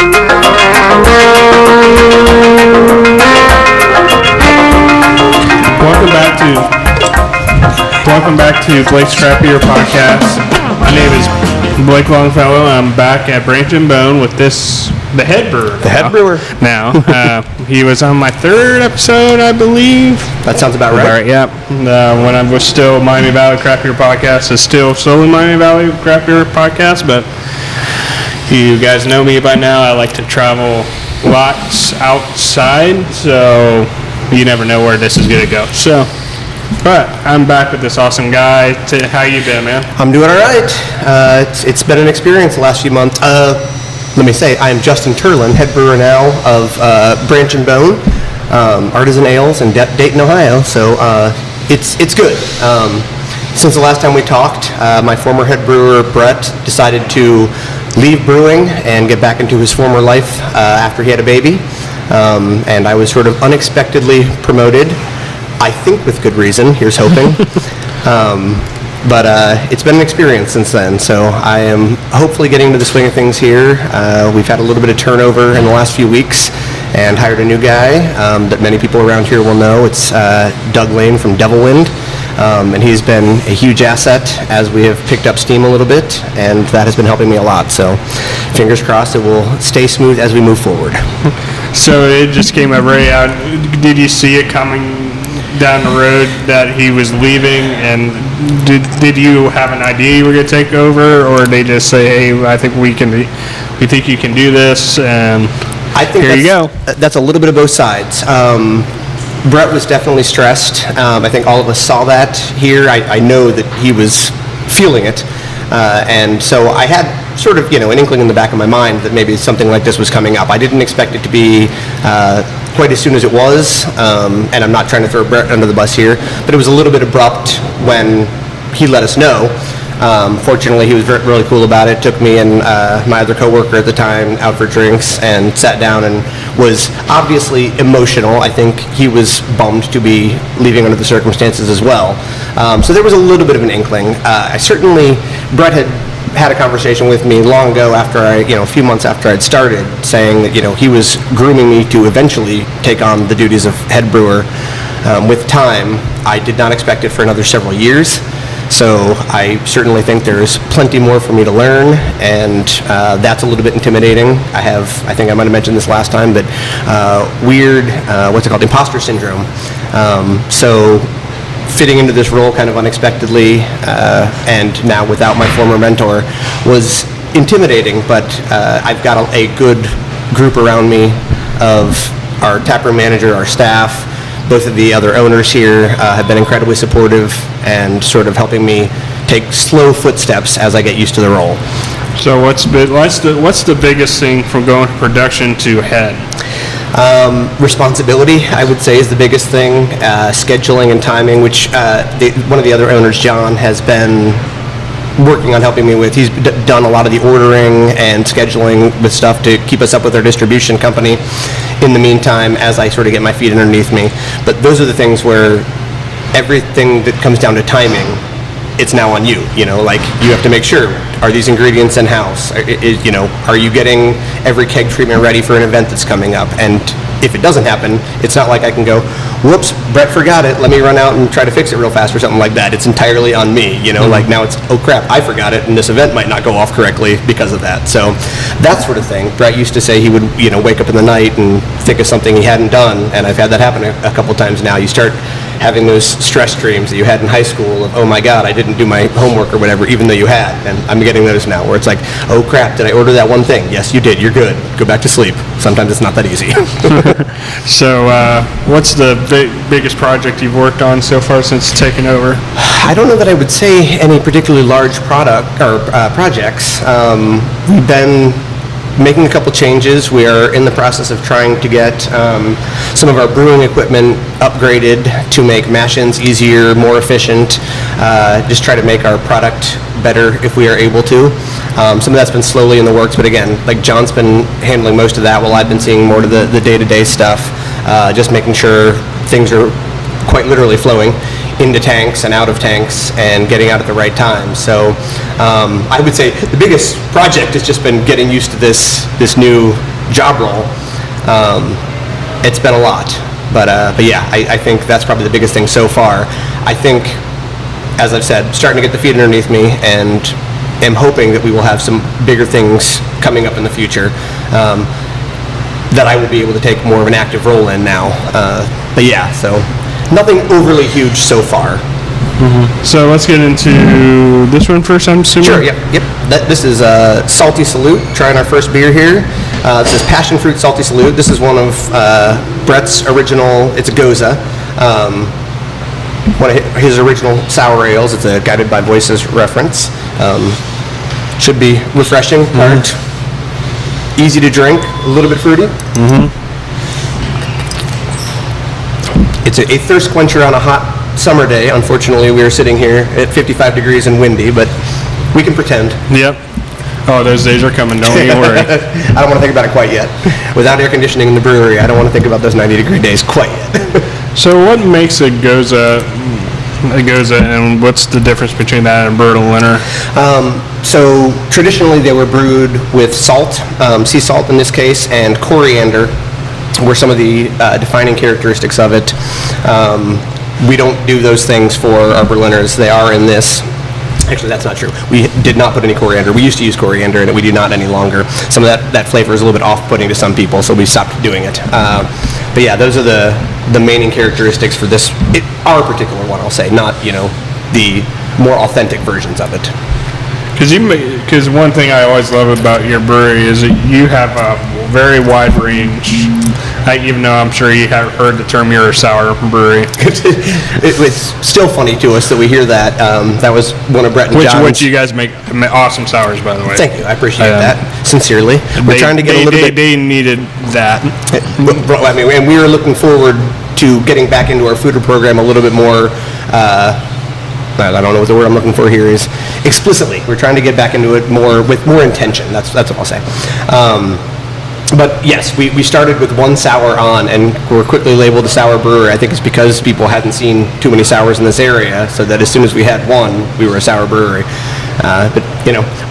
Welcome back to Blake's Craft Beer Podcast. My name is Blake Longfellow. I'm back at Branch and Bone with the head brewer. The head brewer. Now, he was on my third episode, I believe. That sounds about right. Yep. When I was still Miami Valley Craft Beer Podcast, it's still solely Miami Valley Craft Beer Podcast, but you guys know me by now. I like to travel lots outside, so you never know where this is going to go. So, but I'm back with this awesome guy. How you been, man? I'm doing all right. It's been an experience the last few months. Let me say, I am Justin Trhlin, head brewer now of Branch and Bone, Artisan Ales in Dayton, Ohio. So it's good. Since the last time we talked, my former head brewer, Brett, decided to leave brewing and get back into his former life after he had a baby. And I was sort of unexpectedly promoted, I think with good reason, here's hoping. But it's been an experience since then, so I am hopefully getting into the swing of things here. We've had a little bit of turnover in the last few weeks and hired a new guy that many people around here will know. It's Doug Lane from Devilwind, and he's been a huge asset as we have picked up steam a little bit, and that has been helping me a lot. So fingers crossed it will stay smooth as we move forward. So it just came up right out. Did you see it coming down the road that he was leaving, and did you have an idea you were going to take over, or they just say, hey, I think we think you can do this, and I think here you go? That's a little bit of both sides. Brett was definitely stressed. I think all of us saw that here. I know that he was feeling it, and so I had sort of, an inkling in the back of my mind that maybe something like this was coming up. I didn't expect it to be quite as soon as it was, and I'm not trying to throw Brett under the bus here, but it was a little bit abrupt when he let us know. Fortunately, he was really cool about it. Took me and my other coworker at the time out for drinks and sat down and was obviously emotional. I think he was bummed to be leaving under the circumstances as well. So there was a little bit of an inkling. Brett had a conversation with me long ago after a few months after I'd started, saying that, he was grooming me to eventually take on the duties of head brewer. With time, I did not expect it for another several years. So I certainly think there's plenty more for me to learn, and that's a little bit intimidating. I think I might have mentioned this last time, but weird, imposter syndrome. So fitting into this role kind of unexpectedly, and now without my former mentor, was intimidating, but I've got a good group around me of our taproom manager, our staff. Both of the other owners here have been incredibly supportive and sort of helping me take slow footsteps as I get used to the role. So what's the biggest thing from going from production to head? Responsibility, I would say, is the biggest thing. Scheduling and timing, which one of the other owners, John, has been working on helping me with. He's done a lot of the ordering and scheduling with stuff to keep us up with our distribution company in the meantime as I sort of get my feet underneath me. But those are the things where everything that comes down to timing, it's now on you. You have to make sure, are these ingredients in-house? Are you getting every keg treatment ready for an event that's coming up? And if it doesn't happen, it's not like I can go, whoops, Brett forgot it, let me run out and try to fix it real fast or something like that. It's entirely on me, like now it's, oh crap, I forgot it, and this event might not go off correctly because of that. So that sort of thing. Brett used to say he would, wake up in the night and think of something he hadn't done, and I've had that happen a couple times now. You start having those stress dreams that you had in high school of, oh my God, I didn't do my homework or whatever, even though you had. And I'm getting those now where it's like, oh crap, did I order that one thing? Yes, you did, you're good. Go back to sleep. Sometimes it's not that easy. So what's the biggest project you've worked on so far since taking over? I don't know that I would say any particularly large projects. We've been making a couple changes. We are in the process of trying to get some of our brewing equipment upgraded to make mash-ins easier, more efficient, just try to make our product better if we are able to. Some of that's been slowly in the works, but again, like John's been handling most of that while I've been seeing more of the day-to-day stuff, just making sure things are quite literally flowing into tanks and out of tanks and getting out at the right time. So I would say the biggest project has just been getting used to this new job role. It's been a lot, but yeah, I think that's probably the biggest thing so far. I think, as I've said, starting to get the feet underneath me, and am hoping that we will have some bigger things coming up in the future that I will be able to take more of an active role in now. But yeah, so nothing overly huge so far. So let's get into this one first, I'm assuming? Sure, yep. This is Salty Salute, trying our first beer here. This is Passion Fruit Salty Salute. This is one of Brett's original, it's a Goza. One of his original sour ales. It's a Guided by Voices reference. Should be refreshing, tart, easy to drink, a little bit fruity. It's a thirst quencher on a hot summer day. Unfortunately, we are sitting here at 55 degrees and windy, but we can pretend. Yep. Oh, those days are coming, don't you worry. I don't want to think about it quite yet. Without air conditioning in the brewery, I don't want to think about those 90-degree days quite yet. So what makes a Goza, and what's the difference between that and Berliner? So traditionally they were brewed with salt, sea salt in this case, and coriander were some of the defining characteristics of it. We don't do those things for our Berliners. They are in this. Actually, that's not true. We did not put any coriander. We used to use coriander, and we do not any longer. Some of that flavor is a little bit off-putting to some people, so we stopped doing it. But yeah, those are the main characteristics for this, our particular one, I'll say, not, the more authentic versions of it. Because one thing I always love about your brewery is that you have a very wide range. Even though I'm sure you have heard the term you're a sour brewery. It's still funny to us that we hear that. That was one of Brett and John's. Which you guys make awesome sours, by the way. Thank you. I appreciate that, sincerely. We're trying to get a little bit... They needed that. I mean, and we were looking forward to getting back into our foeder program a little bit more... I don't know what the word I'm looking for here is. Explicitly. We're trying to get back into it with more intention. That's what I'll say. But yes, we started with one sour on, and we're quickly labeled a sour brewer. I think it's because people hadn't seen too many sours in this area, so that as soon as we had one, we were a sour brewery. But,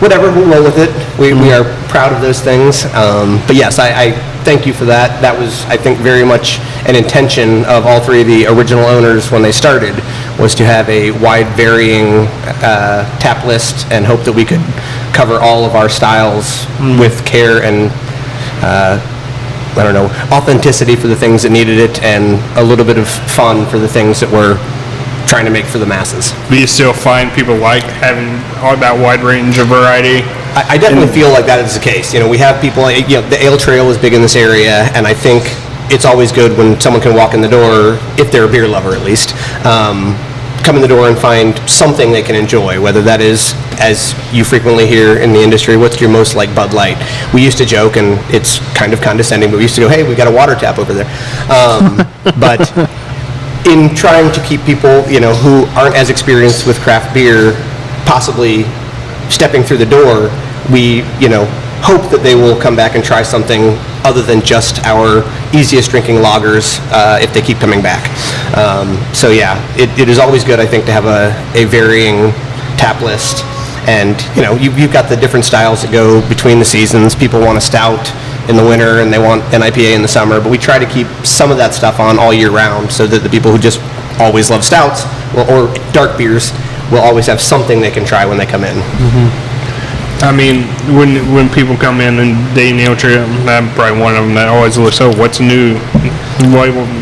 whatever, we'll roll with it. We are proud of those things. But yes, I thank you for that. That was, I think, very much an intention of all three of the original owners when they started, was to have a wide varying tap list and hope that we could cover all of our styles with care and authenticity for the things that needed it, and a little bit of fun for the things that we're trying to make for the masses. Do you still find people like having all that wide range of variety? I definitely feel like that is the case. We have people, the ale trail is big in this area, and I think it's always good when someone can walk in the door, if they're a beer lover at least, come in the door and find something they can enjoy, whether that is, as you frequently hear in the industry, what's your most like Bud Light? We used to joke, and it's kind of condescending, but we used to go, hey, we got a water tap over there. But in trying to keep people, who aren't as experienced with craft beer, possibly stepping through the door, we, hope that they will come back and try something other than just our easiest drinking lagers if they keep coming back. So yeah, it is always good, I think, to have a varying tap list. And you've got the different styles that go between the seasons. People want a stout in the winter and they want an IPA in the summer, but we try to keep some of that stuff on all year round, so that the people who just always love stouts or dark beers will always have something they can try when they come in. I mean, when people come in and Dayton Ale Trail, I'm probably one of them that always looks, what's new?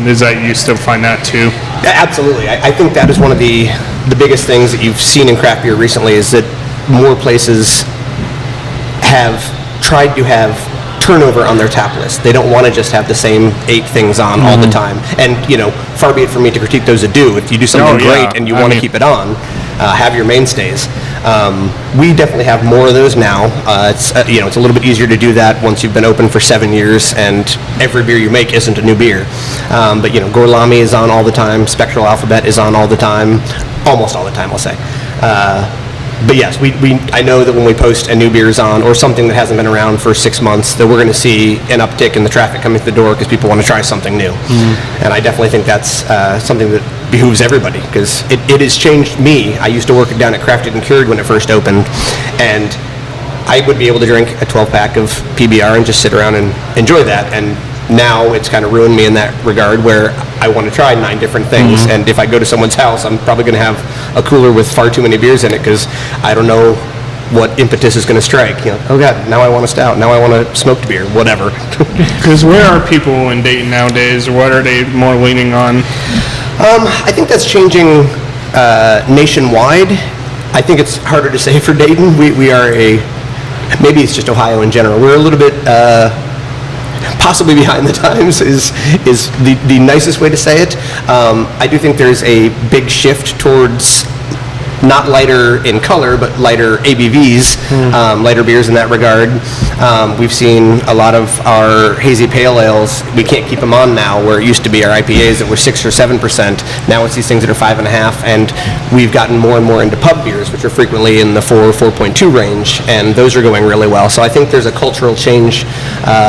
Is that you still find that too? Absolutely. I think that is one of the biggest things that you've seen in craft beer recently, is that more places have tried to have turnover on their tap list. They don't want to just have the same 8 things on all the time. And, far be it from me to critique those that do. If you do something great and you want to keep it on, have your mainstays. We definitely have more of those now. It's a little bit easier to do that once you've been open for 7 years and every beer you make isn't a new beer. But Gorlami is on all the time. Spectral Alphabet is on all the time. Almost all the time, I'll say. But yes, I know that when we post a new beers on, or something that hasn't been around for 6 months, that we're going to see an uptick in the traffic coming to the door because people want to try something new. And I definitely think that's something that behooves everybody, because it has changed me. I used to work down at Crafted and Cured when it first opened, and I would be able to drink a 12-pack of PBR and just sit around and enjoy that. And now it's kind of ruined me in that regard, where I want to try 9 different things, and if I go to someone's house, I'm probably going to have a cooler with far too many beers in it, because I don't know what impetus is going to strike. Oh God, now I want a stout, now I want a smoked beer, whatever. Because where are people in Dayton nowadays? What are they more leaning on? I think that's changing nationwide. I think it's harder to say for Dayton. We are maybe it's just Ohio in general. We're a little bit possibly behind the times is the nicest way to say it. I do think there's a big shift towards not lighter in color, but lighter ABVs, lighter beers in that regard. We've seen a lot of our hazy pale ales, we can't keep them on now, where it used to be our IPAs that were 6 or 7%. Now it's these things that are 5.5, and we've gotten more and more into pub beers, which are frequently in the 4.2 range, and those are going really well. So I think there's a cultural change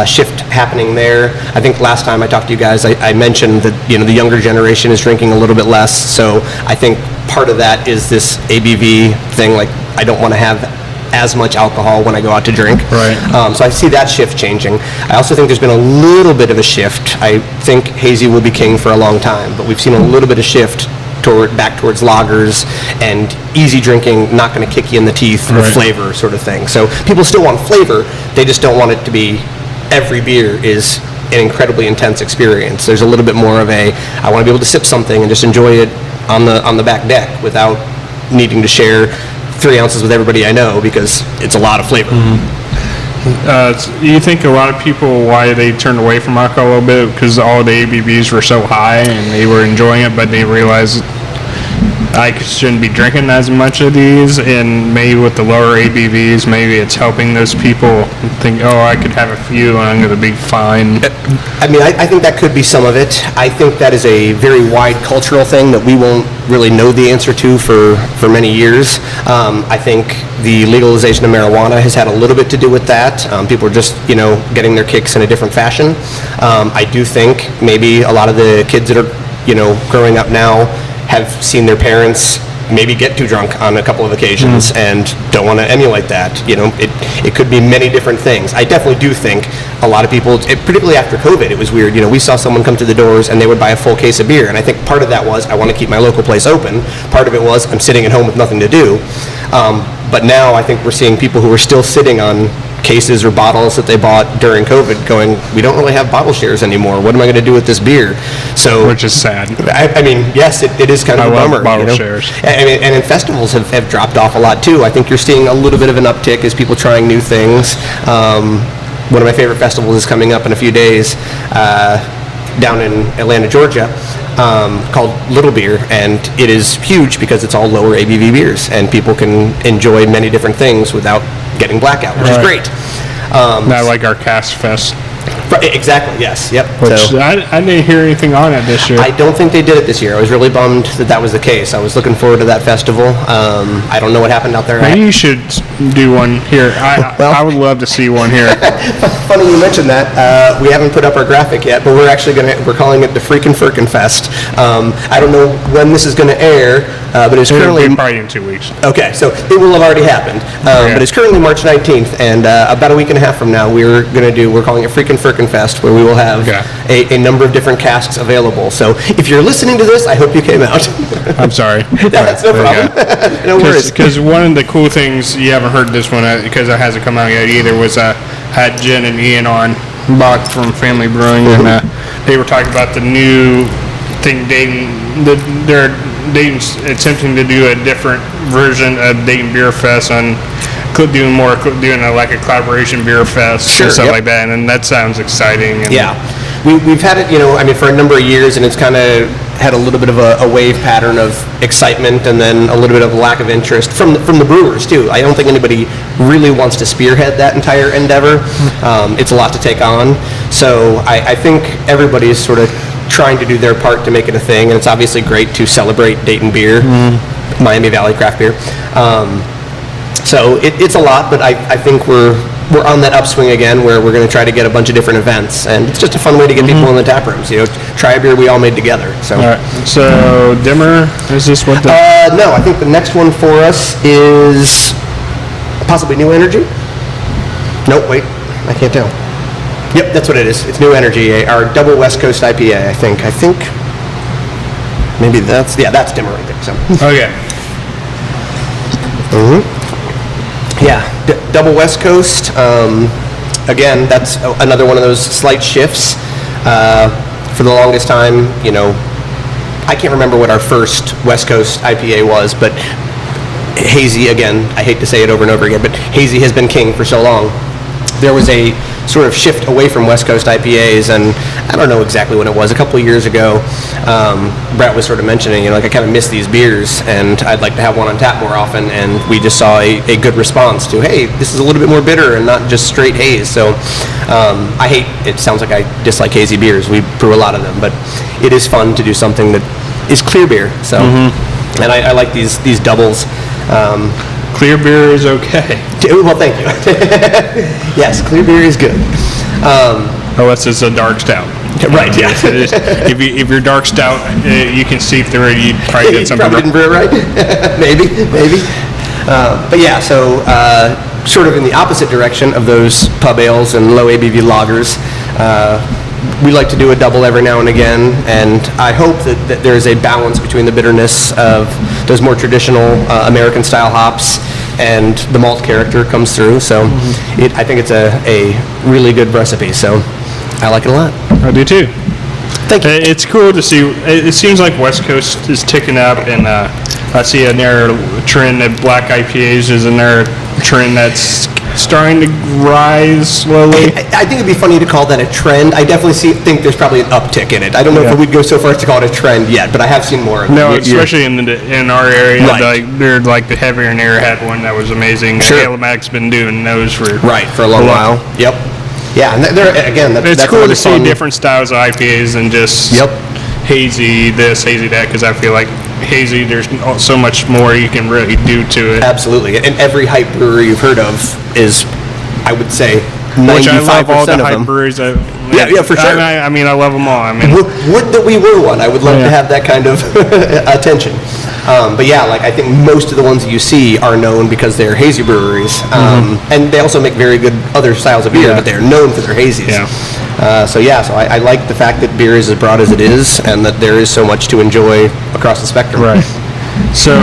shift happening there. I think last time I talked to you guys, I mentioned that the younger generation is drinking a little bit less, so I think part of that is this ABV thing, like I don't want to have as much alcohol when I go out to drink. Right. So I see that shift changing. I also think there's been a little bit of a shift. I think hazy will be king for a long time, but we've seen a little bit of shift back towards lagers and easy drinking, not going to kick you in the teeth with flavor sort of thing. So people still want flavor, they just don't want it to be every beer is an incredibly intense experience. There's a little bit more of I want to be able to sip something and just enjoy it on the back deck without needing to share 3 ounces with everybody I know, because it's a lot of flavor. You think a lot of people, why they turned away from alcohol a little bit, because all the ABVs were so high and they were enjoying it, but they realized I shouldn't be drinking as much of these, and maybe with the lower ABVs, maybe it's helping those people think, I could have a few and I'm going to be fine. I mean, I think that could be some of it. I think that is a very wide cultural thing that we won't really know the answer to for many years. I think the legalization of marijuana has had a little bit to do with that. People are just, getting their kicks in a different fashion. I do think maybe a lot of the kids that are, growing up now have seen their parents maybe get too drunk on a couple of occasions and don't want to emulate that. It could be many different things. I definitely do think a lot of people, particularly after COVID, it was weird. We saw someone come to the doors and they would buy a full case of beer, and I think part of that was I want to keep my local place open. Part of it was I'm sitting at home with nothing to do. But now I think we're seeing people who are still sitting on cases or bottles that they bought during COVID going, we don't really have bottle shares anymore. What am I going to do with this beer? So, which is sad. I mean, yes, it is kind of a bummer. Bottle shares. And in festivals have dropped off a lot too. I think you're seeing a little bit of an uptick as people trying new things. One of my favorite festivals is coming up in a few days down in Atlanta, Georgia, called Little Beer, and it is huge because it's all lower ABV beers, and people can enjoy many different things without getting blackout, which is great. Not like our Cast Fest. Exactly, yes, yep. Which I didn't hear anything on it this year. I don't think they did it this year. I was really bummed that was the case. I was looking forward to that festival. I don't know what happened out there. Maybe you should do one here. I would love to see one here. Funny you mentioned that. We haven't put up our graphic yet, but we're actually we're calling it the Freakin' Firkin' Fest. I don't know when this is going to air, but it's currently probably in 2 weeks. Okay, so it will have already happened. But it's currently March 19th, and about a week and a half from now, we're calling it Freakin' Firkin' Fest, where we will have a number of different casks available. So if you're listening to this, I hope you came out. I'm sorry. That's no problem. No worries. Because one of the cool things, you haven't heard this one because it hasn't come out yet either, was had Jen and Ian on, Bach from Family Brewing, and they were talking about the new thing Dayton's attempting to do a different version of Dayton Beer Fest on doing like a collaboration beer fest and stuff like that, and that sounds exciting. And we've had it, for a number of years, and it's kind of had a little bit of a wave pattern of excitement and then a little bit of lack of interest from the brewers too. I don't think anybody really wants to spearhead that entire endeavor. It's a lot to take on, so I think everybody's sort of trying to do their part to make it a thing, and it's obviously great to celebrate Dayton beer, Miami Valley craft beer. So it's a lot, but I think we're we're on that upswing again where we're going to try to get a bunch of different events, and it's just a fun way to get people in the tap rooms. Try a beer we all made together. So, All right. So dimmer, is this what the? No, I think the next one for us is possibly New Energy. Nope, wait, I can't tell. Yep, that's what it is. It's New Energy, our double West Coast IPA. I think maybe that's dimmer right there. So. Okay. Yeah, double West Coast. Again, that's another one of those slight shifts. For the longest time, I can't remember what our first West Coast IPA was, but hazy, again, I hate to say it over and over again, but hazy has been king for so long. There was a sort of shift away from West Coast IPAs, and I don't know exactly when it was. A couple of years ago, Brett was sort of mentioning, I kind of miss these beers, and I'd like to have one on tap more often, and we just saw a good response to, hey, this is a little bit more bitter and not just straight haze. So it sounds like I dislike hazy beers. We brew a lot of them, but it is fun to do something that is clear beer. So, and I like these doubles. Clear beer is okay. Well, thank you. Yes, clear beer is good. Unless it's a dark stout. Right, yeah. If you're dark stout, you can see through it. You probably did something probably didn't brew it right. maybe. But yeah, so sort of in the opposite direction of those pub ales and low ABV lagers, we like to do a double every now and again, and I hope that there's a balance between the bitterness of those more traditional American-style hops and the malt character comes through. So I think it's a really good recipe, so I like it a lot. I do too. Thank you. It's cool to see. It seems like West Coast is ticking up, and I see another trend that black IPAs is another trend that's starting to rise slowly. I think it'd be funny to call that a trend. I definitely think there's probably an uptick in it. I don't know if we'd go so far as to call it a trend yet, but I have seen more. No, especially in our area. Right. They're like the Heavier and Air had one that was amazing. Sure. Halemac's been doing those for a long while. Yep. Yeah, and it's that's cool to see fun. different styles of IPAs than just hazy this, hazy that, because I feel like hazy, there's so much more you can really do to it. Absolutely, and every hype brewery you've heard of is, I would say, 95% Which I love all the of hype them. breweries. Yeah, for sure. I mean, I love them all. I mean, would that we were one. I would love to have that kind of attention. But yeah, I think most of the ones that you see are known because they're hazy breweries, and they also make very good other styles of beer, but they're known for their hazies. Yeah. So I like the fact that beer is as broad as it is, and that there is so much to enjoy across the spectrum. Right. So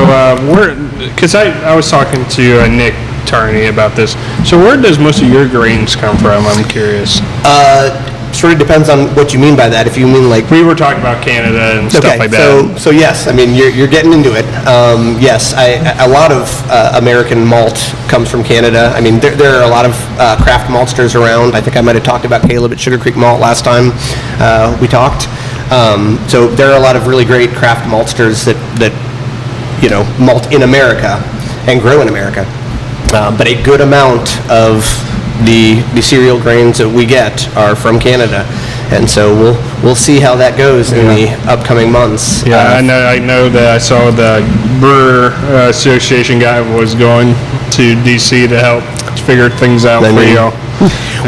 because I was talking to Nick Tarney about this. So where does most of your grains come from? I'm curious. Sort of depends on what you mean by that. If you mean we were talking about Canada and stuff like that. So yes, I mean you're getting into it. Yes, a lot of American malt comes from Canada. I mean there are a lot of craft maltsters around. I think I might have talked about Caleb at Sugar Creek Malt last time we talked. So there are a lot of really great craft maltsters that malt in America and grow in America. But a good amount of the cereal grains that we get are from Canada, and so we'll see how that goes in the upcoming months. Yeah, I know that I saw the Brewer Association guy was going to DC to help figure things out for y'all.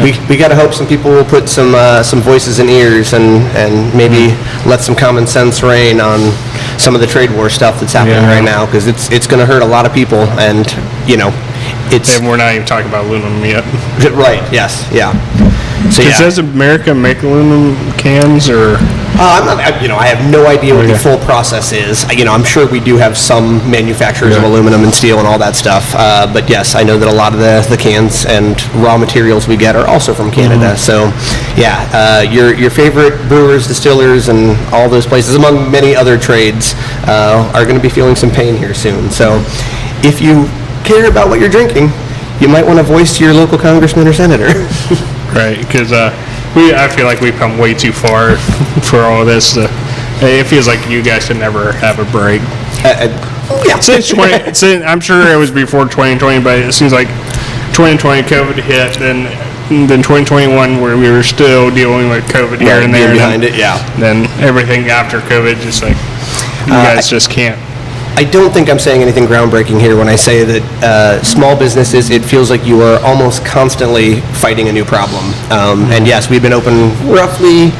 We got to hope some people will put some voices in ears and maybe let some common sense reign on some of the trade war stuff that's happening right now, because it's going to hurt a lot of people, and and we're not even talking about aluminum yet. Right. Yes. Yeah. So does America make aluminum cans, or? I'm not. I have no idea what the full process is. I'm sure we do have some manufacturers of aluminum and steel and all that stuff. But yes, I know that a lot of the cans and raw materials we get are also from Canada. So, your favorite brewers, distillers, and all those places, among many other trades, are going to be feeling some pain here soon. So, if you care about what you're drinking, you might want to voice to your local congressman or senator. Right, because I feel like we've come way too far for all this. It feels like you guys should never have a break. I'm sure it was before 2020, but it seems like 2020 COVID hit, then 2021 where we were still dealing with COVID here and there. Behind it, Then everything after COVID, just like you guys just can't. I don't think I'm saying anything groundbreaking here when I say that small businesses, it feels like you are almost constantly fighting a new problem. And yes, we've been open roughly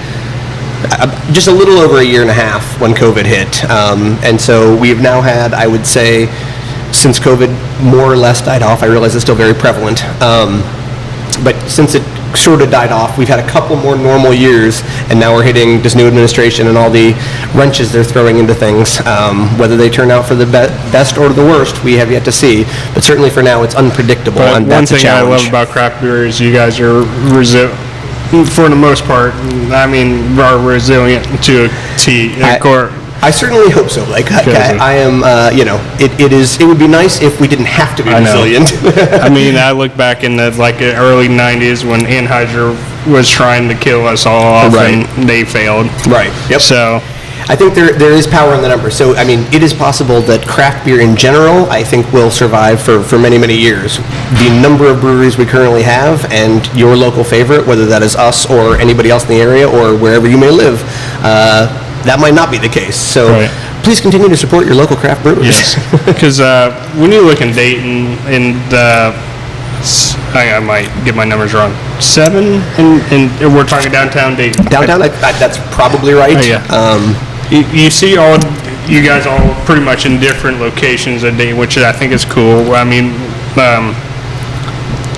just a little over a year and a half when COVID hit. And so we've now had, I would say, since COVID more or less died off, I realize it's still very prevalent. But since it sort of died off, we've had a couple more normal years, and now we're hitting this new administration and all the wrenches they're throwing into things. Whether they turn out for the best or the worst, we have yet to see. But certainly for now, it's unpredictable, and that's a challenge. One thing I love about craft beer is you guys are for the most part, I mean, are resilient to a T. I certainly hope so. Like I am, it would be nice if we didn't have to be resilient. I mean, I look back in the early '90s when Anheuser was trying to kill us all off, and they failed. Right. Yep. So, I think there is power in the numbers. So, I mean, it is possible that craft beer in general, I think, will survive for many, many years. The number of breweries we currently have and your local favorite, whether that is us or anybody else in the area or wherever you may live, that might not be the case. So please continue to support your local craft brewers. Yes, because when you look in Dayton, and I might get my numbers wrong, 7, and we're talking downtown Dayton. Downtown, that's probably right. Oh, yeah. You see you guys all pretty much in different locations in Dayton, which I think is cool. I mean,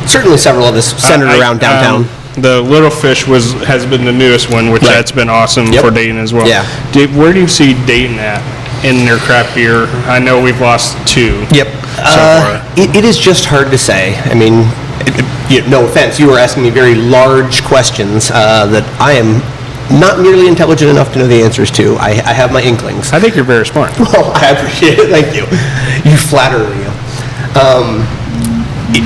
certainly several of us centered around downtown. The Little Fish has been the newest one, which that's been awesome for Dayton as well. Yeah. Where do you see Dayton at in their craft beer? I know we've lost 2. Yep. So far. It is just hard to say. I mean, no offense, you were asking me very large questions that I am not nearly intelligent enough to know the answers to. I have my inklings. I think you're very smart. Well, I appreciate it. Thank you. You flatter me.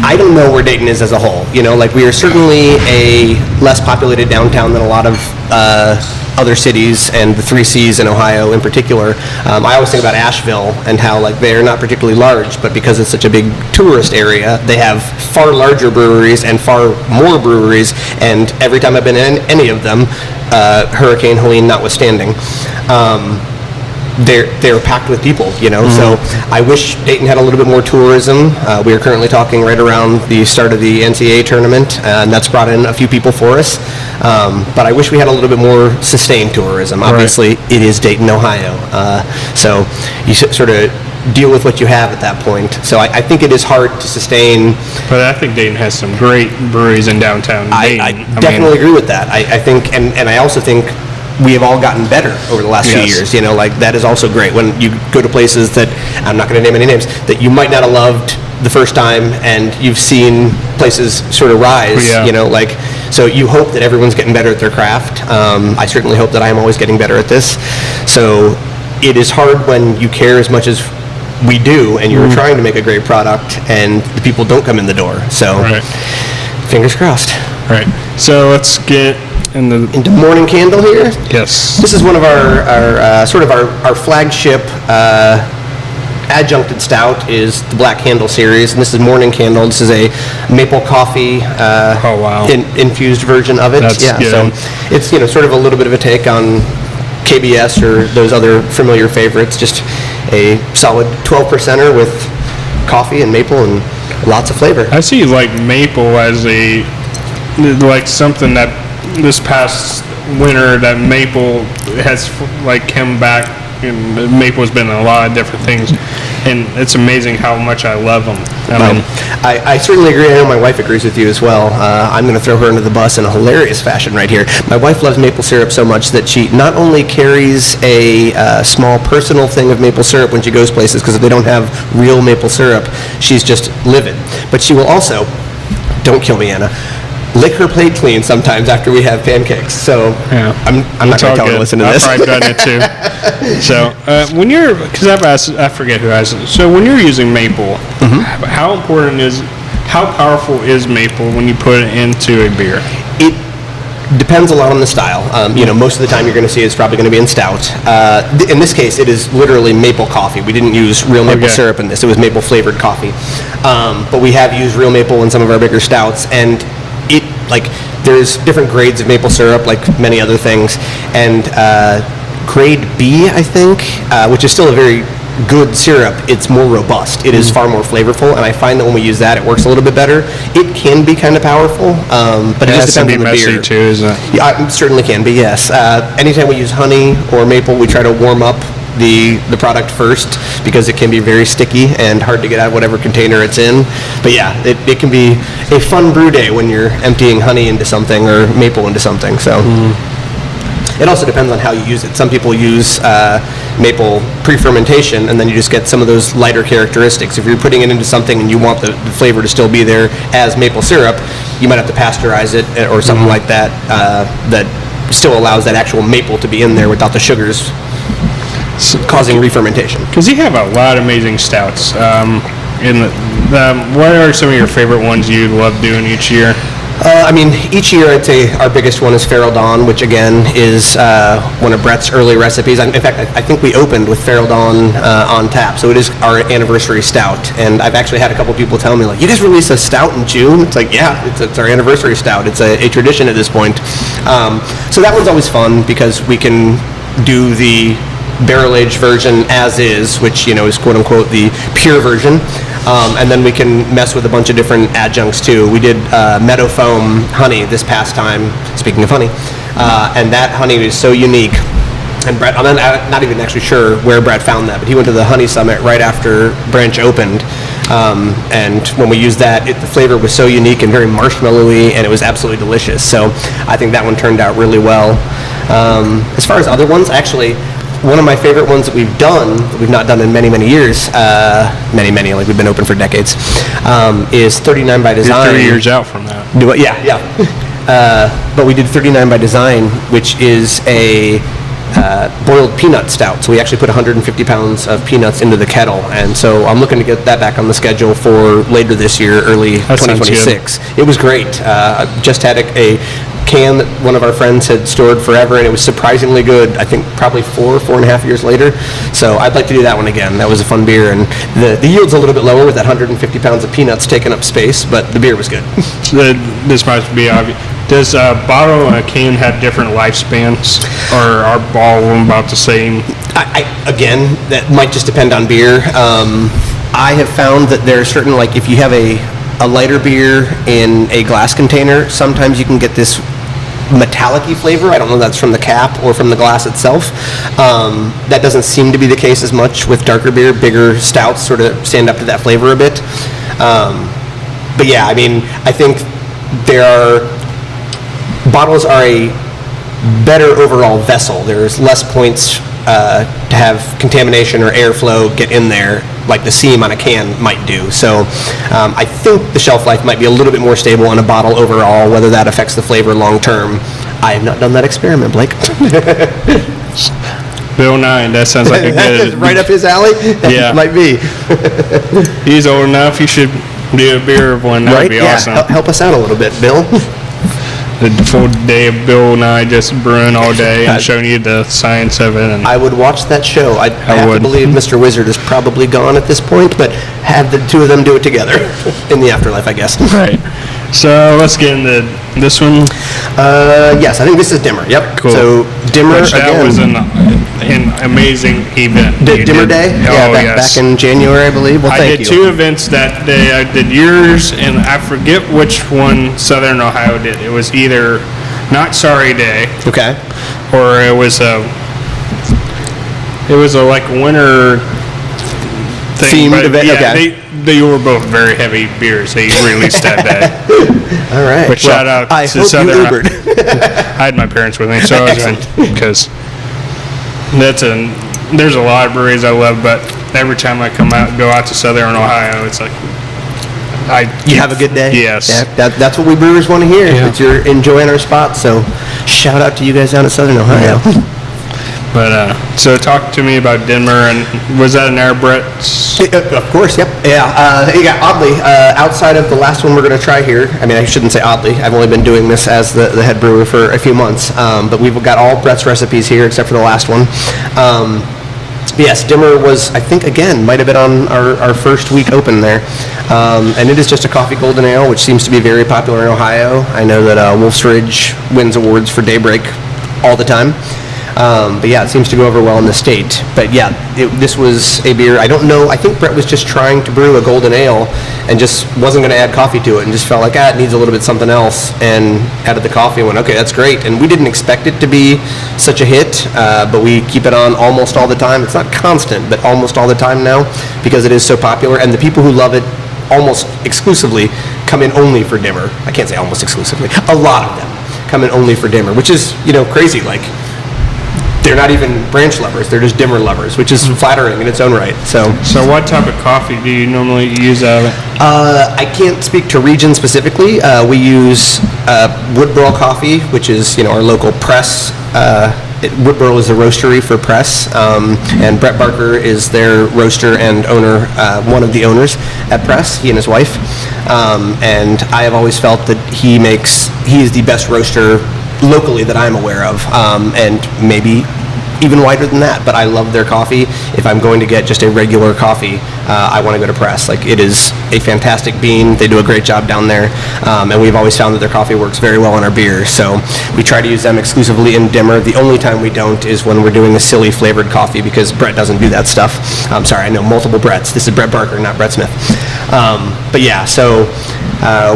I don't know where Dayton is as a whole. We are certainly a less populated downtown than a lot of other cities, and the 3 Cs in Ohio in particular. I always think about Asheville and how they're not particularly large, but because it's such a big tourist area, they have far larger breweries and far more breweries, and every time I've been in any of them, Hurricane Helene notwithstanding, they're packed with people, So I wish Dayton had a little bit more tourism. We are currently talking right around the start of the NCAA tournament, and that's brought in a few people for us. But I wish we had a little bit more sustained tourism. Obviously, it is Dayton, Ohio. So you sort of deal with what you have at that point. So I think it is hard to sustain. But I think Dayton has some great breweries in downtown Dayton. I definitely agree with that. I think, and I also think we have all gotten better over the last few years. That is also great when you go to places that, I'm not going to name any names, that you might not have loved the first time, and you've seen places sort of rise, so you hope that everyone's getting better at their craft. I certainly hope that I am always getting better at this. So it is hard when you care as much as we do, and you're trying to make a great product, and the people don't come in the door. So fingers crossed. Right. So let's get into Morning Candle here. Yes. This is one of our sort of our flagship adjuncted stout is the Black Candle series, and this is Morning Candle. This is a maple coffee infused version of it. That's good. So it's sort of a little bit of a take on KBS or those other familiar favorites. Just a solid 12%er with coffee and maple and lots of flavor. I see maple as something that this past winter that maple has come back, and maple has been in a lot of different things, and it's amazing how much I love them. I certainly agree. I know my wife agrees with you as well. I'm going to throw her under the bus in a hilarious fashion right here. My wife loves maple syrup so much that she not only carries a small personal thing of maple syrup when she goes places, because if they don't have real maple syrup, she's just livid. But she will also, don't kill me, Anna, lick her plate clean sometimes after we have pancakes. So I'm not going to tell her to listen to this. I've done it too. So when you're, because I forget who asked it. So when you're using maple, how powerful is maple when you put it into a beer? It depends a lot on the style. Most of the time you're going to see it's probably going to be in stout. In this case, it is literally maple coffee. We didn't use real maple syrup in this. It was maple flavored coffee. But we have used real maple in some of our bigger stouts, and there's different grades of maple syrup, like many other things, and grade B, I think, which is still a very good syrup, it's more robust. It is far more flavorful, and I find that when we use that, it works a little bit better. It can be kind of powerful, but it just depends on the messy beer. too, isn't it? Yeah, it certainly can be, yes. Anytime we use honey or maple, we try to warm up the product first because it can be very sticky and hard to get out of whatever container it's in. But yeah, it can be a fun brew day when you're emptying honey into something or maple into something. So it also depends on how you use it. Some people use maple pre-fermentation, and then you just get some of those lighter characteristics. If you're putting it into something and you want the flavor to still be there as maple syrup, you might have to pasteurize it or something like that that still allows that actual maple to be in there without the sugars causing re-fermentation. Because you have a lot of amazing stouts. What are some of your favorite ones you love doing each year? Each year I'd say our biggest one is Feral Dawn, which again is one of Brett's early recipes. In fact, I think we opened with Feral Dawn on tap, so it is our anniversary stout. And I've actually had a couple people tell me, like, you guys release a stout in June? It's like, yeah, it's our anniversary stout. It's a tradition at this point. So that one's always fun because we can do the barrel-aged version as is, which, is quote-unquote the pure version. And then we can mess with a bunch of different adjuncts too. We did meadow foam honey this past time, speaking of honey, and that honey is so unique. And Brett, I'm not even actually sure where Brett found that, but he went to the Honey Summit right after Branch opened. And when we used that, the flavor was so unique and very marshmallowy, and it was absolutely delicious. So I think that one turned out really well. As far as other ones, actually, one of my favorite ones that we've not done in many, many years, like we've been open for decades, is 39 by Design. You're 3 years out from that. Yeah. But we did 39 by Design, which is a boiled peanut stout. So we actually put 150 pounds of peanuts into the kettle. And so I'm looking to get that back on the schedule for later this year, early 2026. It was great. Just had a can that one of our friends had stored forever, and it was surprisingly good. I think probably 4.5 years later. So I'd like to do that one again. That was a fun beer, and the yield's a little bit lower with that 150 pounds of peanuts taking up space, but the beer was good. This might be obvious. Does a bottle and a can have different lifespans, or are all of them about the same? Again, that might just depend on beer. I have found that there are certain, like if you have a lighter beer in a glass container, sometimes you can get this metallic-y flavor. I don't know if that's from the cap or from the glass itself. That doesn't seem to be the case as much with darker beer. Bigger stouts sort of stand up to that flavor a bit. But yeah, I think bottles are a better overall vessel. There's less points to have contamination or airflow get in there, like the seam on a can might do. So I think the shelf life might be a little bit more stable on a bottle overall. Whether that affects the flavor long term, I have not done that experiment, Blake. Bill 9, that sounds like a good... Right up his alley? Yeah. Might be. He's old enough, you should do a beer of one. That would be awesome. Help us out a little bit, Bill. The full day of Bill and I just brewing all day and showing you the science of it. And I would watch that show. I have to believe Mr. Wizard is probably gone at this point, but have the two of them do it together in the afterlife, I guess. Right. So let's get into this one. Yes, I think this is Dimmer. Yep. Cool. So Dimmer, that was an amazing event. Dimmer Day? Back in January, I believe. Well, thank you. I did 2 events that day. I did yours, and I forget which one Southern Ohio did. It was either Not Sorry Day. Okay. Or it was a like winter thing. Themed event. Yeah, okay. They were both very heavy beers they released that day. All right. But shout out to Southern. I had my parents with me, so I was going, because there's a lot of breweries I love, but every time I go out to Southern Ohio, it's like you have a good day. Yes. Yeah, that's what we brewers want to hear. Yeah. That you're enjoying our spot. So shout out to you guys down at Southern Ohio. Yeah. But so talk to me about Denver, and was that an Brett's? Of course, yep. Yeah. Oddly, outside of the last one we're going to try here, I shouldn't say oddly. I've only been doing this as the head brewer for a few months, but we've got all Brett's recipes here except for the last one. Yes, Dimmer was, I think, again, might have been on our first week open there. And it is just a coffee golden ale, which seems to be very popular in Ohio. I know that Wolf's Ridge wins awards for Daybreak all the time. But yeah, it seems to go over well in the state. But yeah, this was a beer. I don't know. I think Brett was just trying to brew a golden ale and just wasn't going to add coffee to it and just felt like, it needs a little bit something else, and added the coffee and went, okay, that's great. And we didn't expect it to be such a hit, but we keep it on almost all the time. It's not constant, but almost all the time now because it is so popular. And the people who love it almost exclusively come in only for dimmer. I can't say almost exclusively. A lot of them come in only for dimmer, which is, crazy. Like, they're not even branch lovers, they're just dimmer lovers, which is flattering in its own right. So what type of coffee do you normally use out of it? I can't speak to region specifically. We use Woodborough coffee, which is, our local press. Woodborough is a roastery for press, and Brett Barker is their roaster and owner, one of the owners at Press, he and his wife. And I have always felt that he is the best roaster locally that I'm aware of, and maybe even wider than that, but I love their coffee. If I'm going to get just a regular coffee, I want to go to Press. Like, it is a fantastic bean. They do a great job down there, and we've always found that their coffee works very well in our beer. So we try to use them exclusively in dimmer. The only time we don't is when we're doing a silly flavored coffee, because Brett doesn't do that stuff. I'm sorry, I know multiple Bretts. This is Brett Barker, not Brett Smith. But yeah, so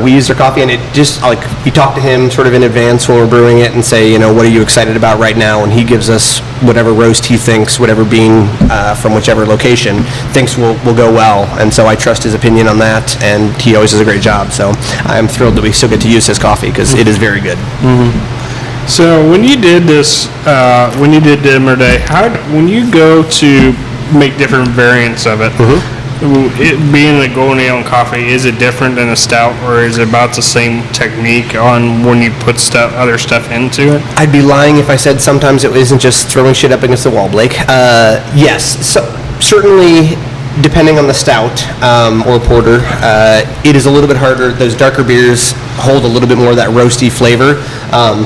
we use their coffee, and it just, like, we talk to him sort of in advance when we're brewing it and say, what are you excited about right now? And he gives us whatever roast he thinks, whatever bean from whichever location thinks will go well. And so I trust his opinion on that, and he always does a great job. So I'm thrilled that we still get to use his coffee because it is very good. So when you did this, when you did Dimmer Day, when you go to make different variants of it, it being a golden ale and coffee, is it different than a stout, or is it about the same technique on when you put other stuff into it? I'd be lying if I said sometimes it isn't just throwing shit up against the wall, Blake. Yes, so certainly depending on the stout or porter, it is a little bit harder. Those darker beers hold a little bit more of that roasty flavor.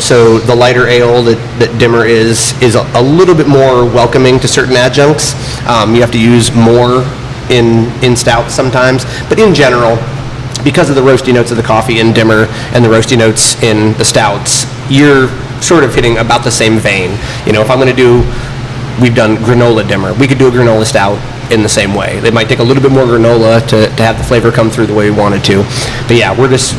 So the lighter ale that Dimmer is a little bit more welcoming to certain adjuncts. You have to use more in stouts sometimes, but in general, because of the roasty notes of the coffee in Dimmer and the roasty notes in the stouts, you're sort of hitting about the same vein. If I'm going to do, we've done granola Dimmer, we could do a granola stout in the same way. They might take a little bit more granola to have the flavor come through the way we wanted to. But yeah, we're just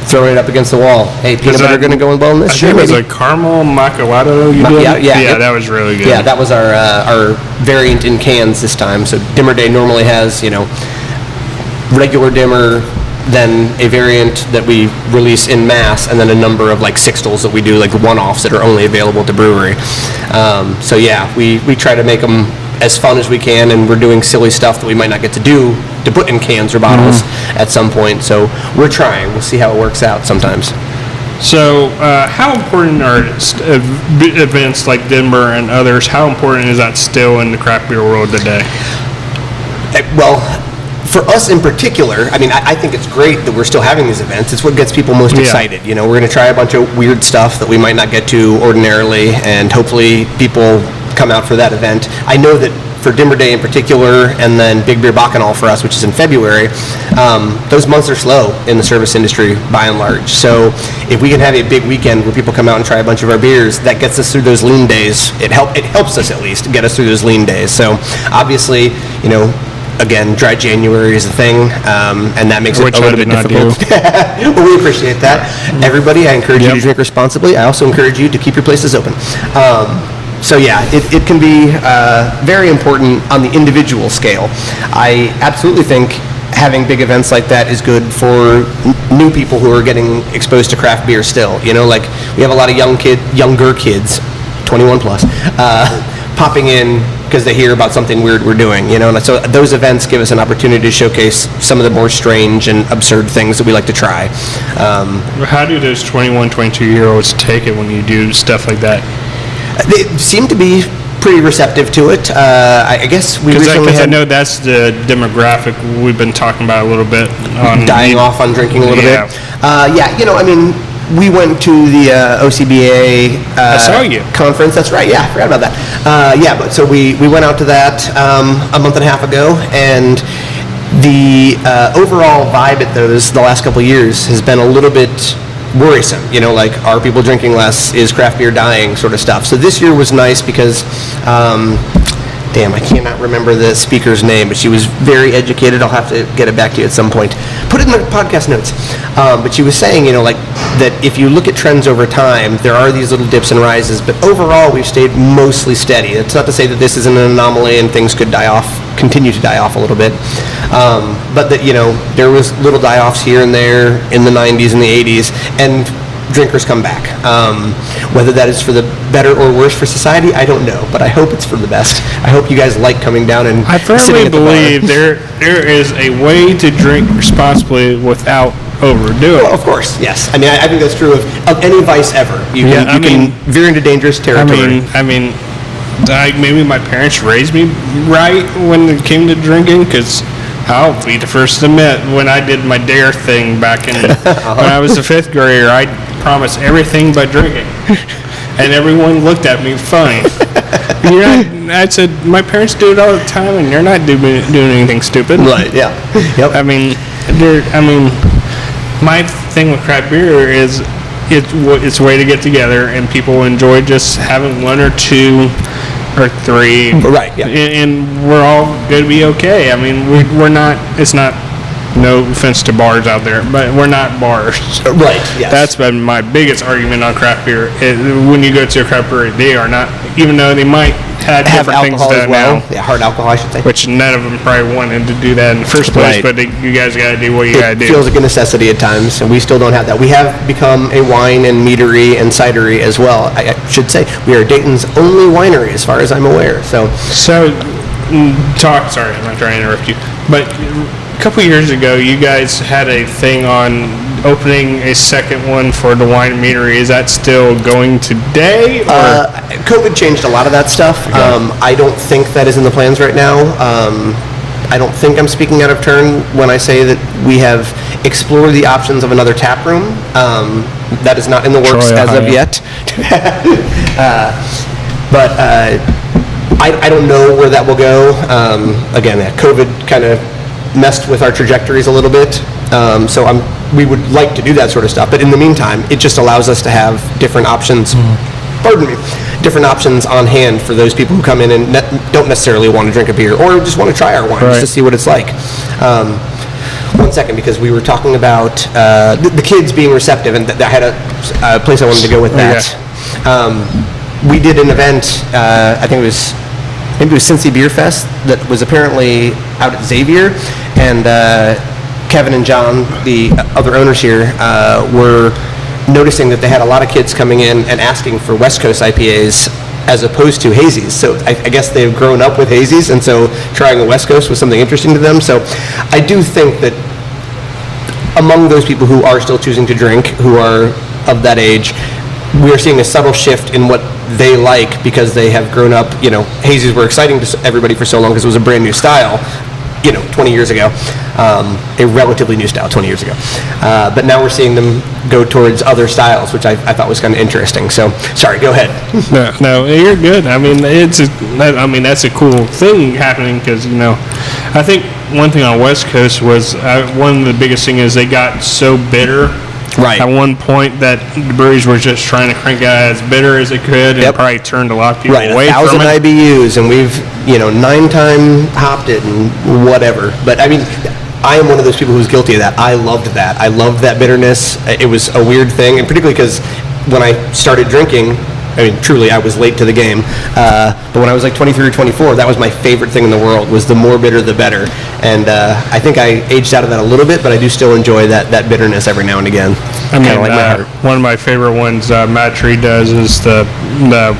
throwing it up against the wall. Hey, peanut butter going to go well in this? Sure, maybe. It was a caramel macchiato you did? Yeah, that was really good. Yeah, that was our variant in cans this time. So Dimmer Day normally has, regular Dimmer, then a variant that we release in mass, and then a number of like sixtels that we do, like one-offs that are only available at the brewery. So yeah, we try to make them as fun as we can, and we're doing silly stuff that we might not get to do to put in cans or bottles at some point. So we're trying. We'll see how it works out sometimes. So how important are events like Dimmer and others? How important is that still in the craft beer world today? Well, for us in particular, I think it's great that we're still having these events. It's what gets people most excited. We're going to try a bunch of weird stuff that we might not get to ordinarily, and hopefully people come out for that event. I know that for Dimmer Day in particular, and then Big Beer Bacchanal for us, which is in February, those months are slow in the service industry by and large. So if we can have a big weekend where people come out and try a bunch of our beers, that gets us through those lean days. It helps us at least get us through those lean days. So obviously, again, dry January is a thing, and that makes it a little bit difficult. Well, we appreciate that. Everybody, I encourage you to drink responsibly. I also encourage you to keep your places open. So yeah, it can be very important on the individual scale. I absolutely think having big events like that is good for new people who are getting exposed to craft beer still. Like, we have a lot of younger kids, 21 plus, popping in because they hear about something weird we're doing, and so those events give us an opportunity to showcase some of the more strange and absurd things that we like to try. How do those 21, 22-year-olds take it when you do stuff like that? They seem to be pretty receptive to it. I guess we recently because I know that's the demographic we've been talking about a little bit. Dying off on drinking a little bit. We went to the OCBA I saw you. conference. That's right. Yeah, I forgot about that. But so we went out to that a month and a half ago, and the overall vibe at the last couple of years has been a little bit worrisome. Like, are people drinking less? Is craft beer dying? Sort of stuff. So this year was nice because, I cannot remember the speaker's name, but she was very educated. I'll have to get it back to you at some point. Put it in the podcast notes. But she was saying, like, that if you look at trends over time, there are these little dips and rises, but overall we've stayed mostly steady. It's not to say that this isn't an anomaly and things could continue to die off a little bit. But that, there was little die-offs here and there in the 90s and the 80s, and drinkers come back. Whether that is for the better or worse for society, I don't know, but I hope it's for the best. I hope you guys like coming down and I firmly believe there is a way to drink responsibly without overdoing. Well, of course, yes. I mean, I think that's true of any vice ever. You can veer into dangerous territory. Maybe my parents raised me right when it came to drinking, because I'll be the first to admit, when I did my DARE thing back in when I was a fifth grader, I promised everything but drinking, and everyone looked at me funny. I said, my parents do it all the time, and you're not doing anything stupid. Right? Yeah. Yep. My thing with craft beer is it's a way to get together, and people enjoy just having one or two or three. Right, yeah. And we're all going to be okay. I mean, we're not, it's not, no offense to bars out there, but we're not bars. Right, yes. That's been my biggest argument on craft beer. When you go to a craft brewery, they are not, even though they might have different things done now. Yeah, hard alcohol, I should say. Which none of them probably wanted to do that in the first place, right. But you guys got to do what you got to do. It feels like a necessity at times, and we still don't have that. We have become a wine and meadery and cidery as well. I should say we are Dayton's only winery, as far as I'm aware. Sorry, I'm not trying to interrupt you, but a couple years ago, you guys had a thing on opening a second one for the wine and meadery. Is that still going today? Or? COVID changed a lot of that stuff. Okay. I don't think that is in the plans right now. I don't think I'm speaking out of turn when I say that we have explored the options of another tap room. That is not in the works as of yet. But I don't know where that will go. Again, COVID kind of messed with our trajectories a little bit. So we would like to do that sort of stuff. But in the meantime, it just allows us to have different options. Different options on hand for those people who come in and don't necessarily want to drink a beer or just want to try our wine just to see what it's like. 1 second, because we were talking about the kids being receptive, and I had a place I wanted to go with that. Yeah. We did an event, I think it was Cincy Beer Fest, that was apparently out at Xavier, and Kevin and John, the other owners here, were noticing that they had a lot of kids coming in and asking for West Coast IPAs as opposed to hazies. So I guess they've grown up with hazies, and so trying a West Coast was something interesting to them. So I do think that among those people who are still choosing to drink, who are of that age, we are seeing a subtle shift in what they like, because they have grown up, hazies were exciting to everybody for so long because it was a brand new style, 20 years ago, a relatively new style 20 years ago. But now we're seeing them go towards other styles, which I thought was kind of interesting. So, sorry, go ahead. No, you're good. I mean, that's a cool thing happening, because, I think one thing on West Coast was, one of the biggest things is they got so bitter. Right. At one point, that the breweries were just trying to crank out as bitter as they could, and probably turned a lot of people away from it. 1,000 IBUs, and we've 9-time hopped it and whatever. But I mean, I am one of those people who's guilty of that. I loved that. I loved that bitterness. It was a weird thing, and particularly because when I started drinking, I mean, truly, I was late to the game. But when I was like 23 or 24, that was my favorite thing in the world, was the more bitter, the better. And I think I aged out of that a little bit, but I do still enjoy that bitterness every now and again. I mean, one of my favorite ones Matt Tree does is the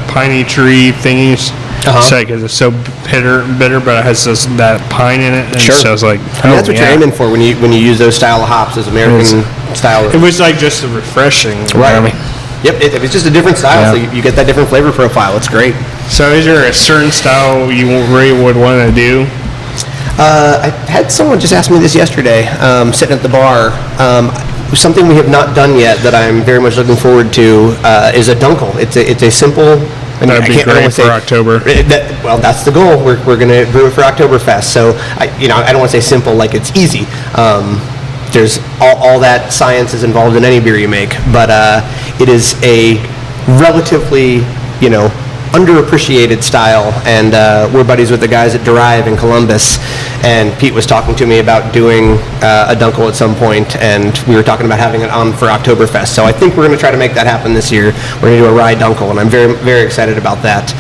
piney tree thingies. Because it's so bitter, but it has that pine in it. And so it's like, that's what you're aiming for when you use those style of hops, those American style. It was like just refreshing. Right. Yep, it's just a different style, so you get that different flavor profile. It's great. So is there a certain style you really would want to do? I had someone just ask me this yesterday, sitting at the bar. Something we have not done yet that I'm very much looking forward to is a dunkel. It's a simple... That'd be great for October. That's the goal. We're going to brew it for Oktoberfest. So, I don't want to say simple like it's easy. there's all that science is involved in any beer you make, but it is a relatively, underappreciated style, and we're buddies with the guys at Derive in Columbus, and Pete was talking to me about doing a Dunkel at some point, and we were talking about having it on for Oktoberfest, so I think we're going to try to make that happen this year. We're going to do a rye Dunkel, and I'm very, very excited about that.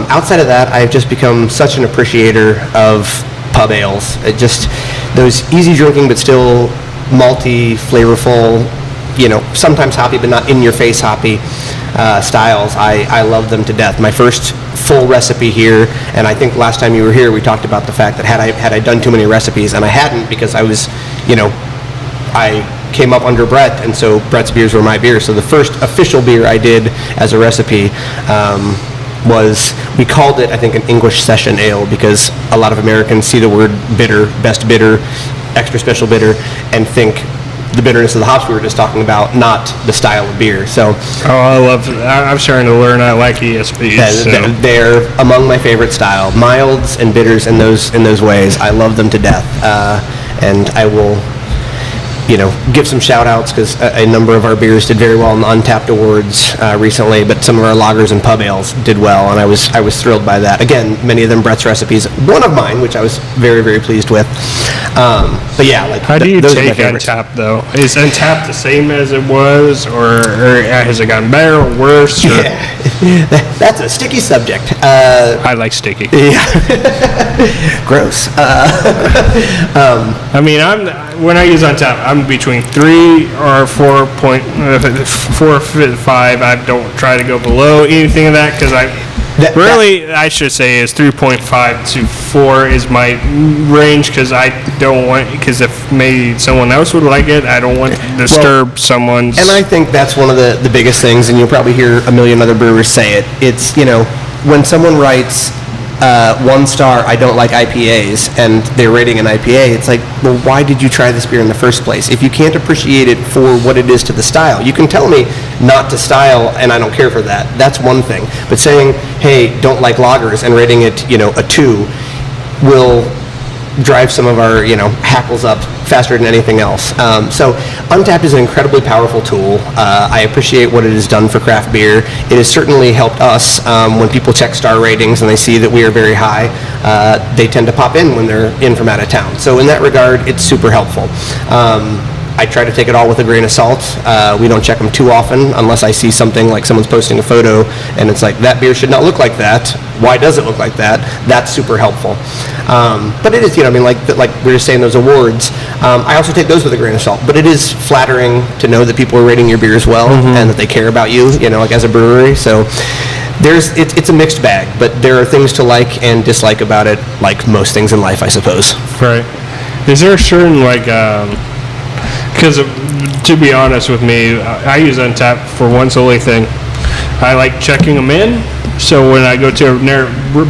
Outside of that, I've just become such an appreciator of pub ales. It just, those easy drinking but still malty, flavorful, sometimes hoppy but not in your face hoppy styles. I love them to death. My first full recipe here, and I think last time you were here we talked about the fact that had I done too many recipes, and I hadn't, because I was, I came up under Brett, and so Brett's beers were my beers. So the first official beer I did as a recipe was, we called it, I think, an English session ale, because a lot of Americans see the word bitter, best bitter, extra special bitter, and think the bitterness of the hops we were just talking about, not the style of beer. So, I love that. I'm starting to learn I like ESBs. They're among my favorite style. Milds and bitters in those ways. I love them to death. And I will, give some shout outs, because a number of our beers did very well in the Untapped Awards recently, but some of our lagers and pub ales did well, and I was thrilled by that. Again, many of them Brett's recipes, one of mine, which I was very, very pleased with. But yeah, how do you take Untapped though? Is Untapped the same as it was, or has it gotten better or worse? Or? Yeah. That's a sticky subject. I like sticky. Yeah. Gross. When I use Untapped, I'm between 3 or 4 or 5. I don't try to go below anything of that, because I should say is 3.5 to 4 is my range, because I don't want, because if maybe someone else would like it, I don't want to disturb someone's. And I think that's one of the biggest things, and you'll probably hear a million other brewers say it. It's, when someone writes 1 star, I don't like IPAs, and they're rating an IPA, it's like, well, why did you try this beer in the first place? If you can't appreciate it for what it is to the style, you can tell me not to style, and I don't care for that. That's one thing. But saying, hey, don't like lagers, and rating it, a 2, will drive some of our, hackles up faster than anything else. So Untapped is an incredibly powerful tool. I appreciate what it has done for craft beer. It has certainly helped us when people check star ratings and they see that we are very high. They tend to pop in when they're in from out of town. So in that regard, it's super helpful. I try to take it all with a grain of salt. We don't check them too often unless I see something like someone's posting a photo and it's like, that beer should not look like that. Why does it look like that? That's super helpful. But it is, like we were just saying, those awards, I also take those with a grain of salt. But it is flattering to know that people are rating your beers well, and that they care about you, like as a brewery. So it's a mixed bag, but there are things to like and dislike about it, like most things in life, I suppose. Right. Is there a certain, because to be honest with me, I use Untapped for one solely thing. I like checking them in. So when I go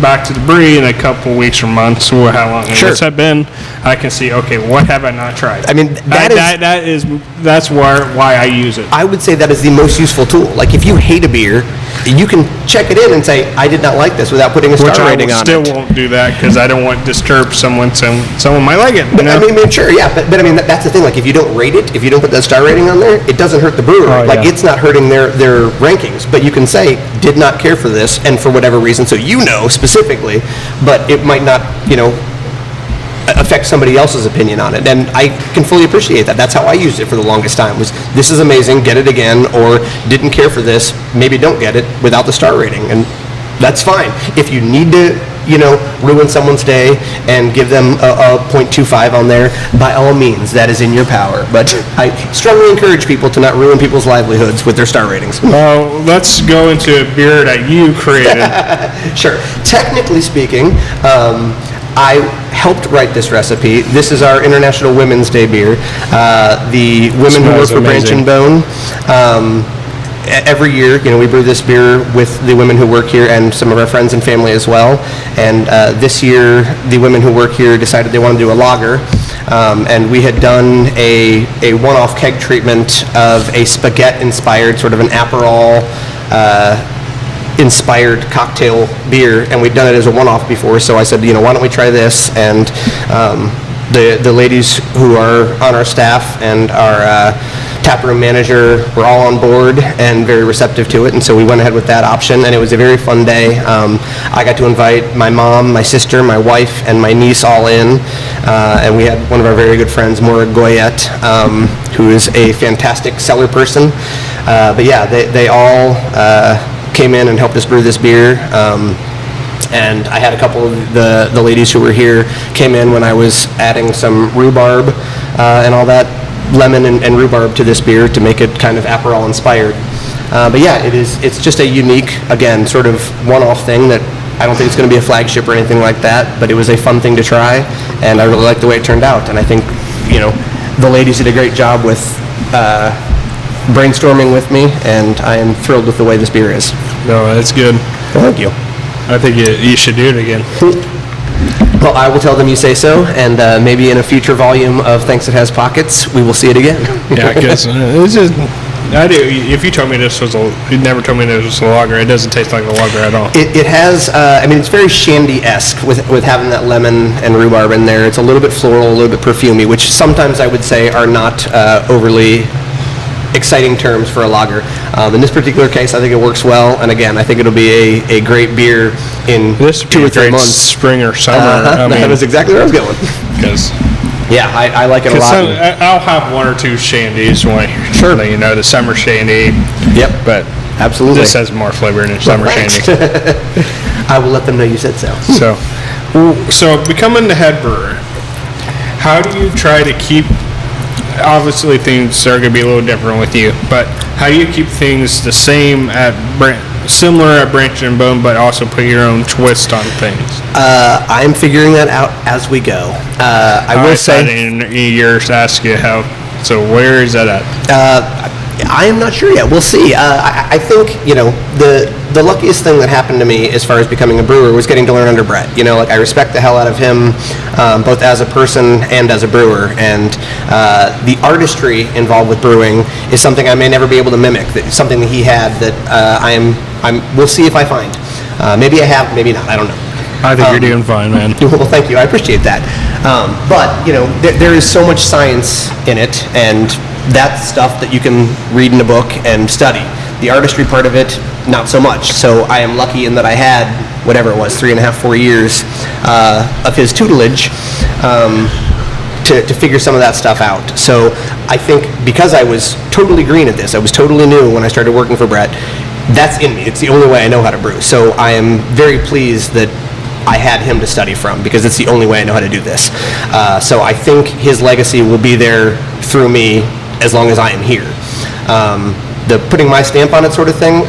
back to the brewery in a couple weeks or months, or how long it's been, I can see, okay, what have I not tried? That's why I use it. I would say that is the most useful tool. Like, if you hate a beer, you can check it in and say, I did not like this, without putting a star rating on it. Which I still won't do that, because I don't want to disturb someone. Someone might like it. But, sure, yeah. But that's the thing. Like, if you don't rate it, if you don't put that star rating on there, it doesn't hurt the brewer. It's not hurting their rankings. But you can say, did not care for this, and for whatever reason, so specifically, but it might not, affect somebody else's opinion on it. And I can fully appreciate that. That's how I used it for the longest time, was this is amazing, get it again, or didn't care for this, maybe don't get it without the star rating. And that's fine. If you need to, ruin someone's day and give them a 0.25 on there, by all means, that is in your power. But I strongly encourage people to not ruin people's livelihoods with their star ratings. Well, let's go into a beer that you created. Sure. Technically speaking, I helped write this recipe. This is our International Women's Day beer. The women who work for Branch and Bone, every year, we brew this beer with the women who work here and some of our friends and family as well. And this year, the women who work here decided they wanted to do a lager. And we had done a one-off keg treatment of a spaghetti-inspired, sort of an Aperol inspired cocktail beer, and we'd done it as a one-off before, so I said, why don't we try this? And the ladies who are on our staff and our taproom manager were all on board and very receptive to it, and so we went ahead with that option, and it was a very fun day. I got to invite my mom, my sister, my wife, and my niece all in, and we had one of our very good friends, Maura Goyette, who is a fantastic cellar person. But yeah, they all came in and helped us brew this beer. And I had a couple of the ladies who were here came in when I was adding some rhubarb and all that, lemon and rhubarb to this beer to make it kind of Aperol inspired. But yeah, it's just a unique, again, sort of one-off thing that I don't think it's going to be a flagship or anything like that, but it was a fun thing to try, and I really like the way it turned out. And I think, the ladies did a great job with brainstorming with me, and I am thrilled with the way this beer is. No, that's good. Well, thank you. I think you should do it again. Well, I will tell them you say so, and maybe in a future volume of Thanks It Has Pockets, we will see it again. Yeah, because it's just, I do. If you told me you never told me this was a lager, it doesn't taste like a lager at all. It has, it's very shandy-esque with having that lemon and rhubarb in there. It's a little bit floral, a little bit perfumey, which sometimes I would say are not overly exciting terms for a lager. In this particular case, I think it works well, and again, I think it'll be a great beer in this 2 or 3 months. Spring or summer. That was exactly where I was going. Because yeah, I like it a lot. I'll have 1 or 2 shandies when Sure. the summer shandy. Yep. But absolutely, this has more flavor than summer shandy. I will let them know you said so. So becoming the head brewer, how do you try to keep? Obviously, things are going to be a little different with you, but how do you keep things the same similar at Branch and Bone, but also put your own twist on things? I'm figuring that out as we go. I will say, in years, ask you how. So where is that at? I am not sure yet. We'll see. I think the luckiest thing that happened to me as far as becoming a brewer was getting to learn under Brett. I respect the hell out of him, both as a person and as a brewer. And the artistry involved with brewing is something I may never be able to mimic. Something that he had that we'll see if I find. Maybe I have, maybe not. I don't know. I think you're doing fine, man. Well, thank you. I appreciate that. But there is so much science in it, and that's stuff that you can read in a book and study. The artistry part of it, not so much. So I am lucky in that I had, whatever it was, 3.5, 4 years of his tutelage to figure some of that stuff out. So I think because I was totally green at this, I was totally new when I started working for Brett, that's in me. It's the only way I know how to brew. So I am very pleased that I had him to study from, because it's the only way I know how to do this. So I think his legacy will be there through me as long as I am here. The putting my stamp on it sort of thing,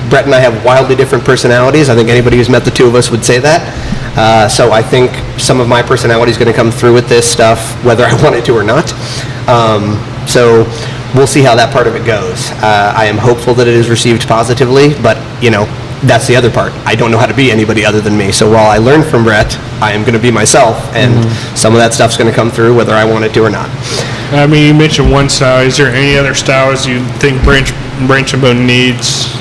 Brett and I have wildly different personalities. I think anybody who's met the two of us would say that. So I think some of my personality is going to come through with this stuff, whether I want it to or not. So we'll see how that part of it goes. I am hopeful that it is received positively, but that's the other part. I don't know how to be anybody other than me. So while I learn from Brett, I am going to be myself, and some of that stuff's going to come through whether I want it to or not. I mean, you mentioned one style. Is there any other styles you think Branch and Bone needs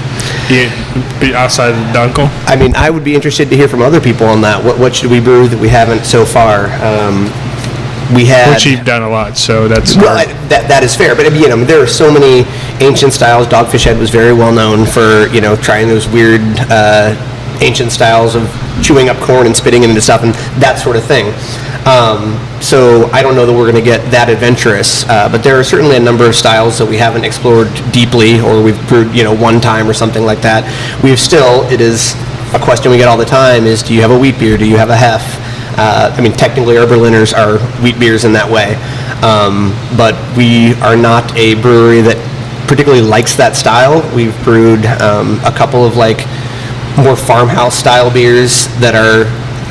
outside of the Dunkel? I mean, I would be interested to hear from other people on that. What should we brew that we haven't so far? We had, which you've done a lot, so that's well, that is fair. But there are so many ancient styles. Dogfish Head was very well known for trying those weird ancient styles of chewing up corn and spitting it into stuff and that sort of thing. So I don't know that we're going to get that adventurous, but there are certainly a number of styles that we haven't explored deeply, or we've brewed one time or something like that. It is a question we get all the time: is do you have a wheat beer? Do you have a hef? Technically our Berliners are wheat beers in that way, but we are not a brewery that particularly likes that style. We've brewed a couple of more farmhouse style beers that are,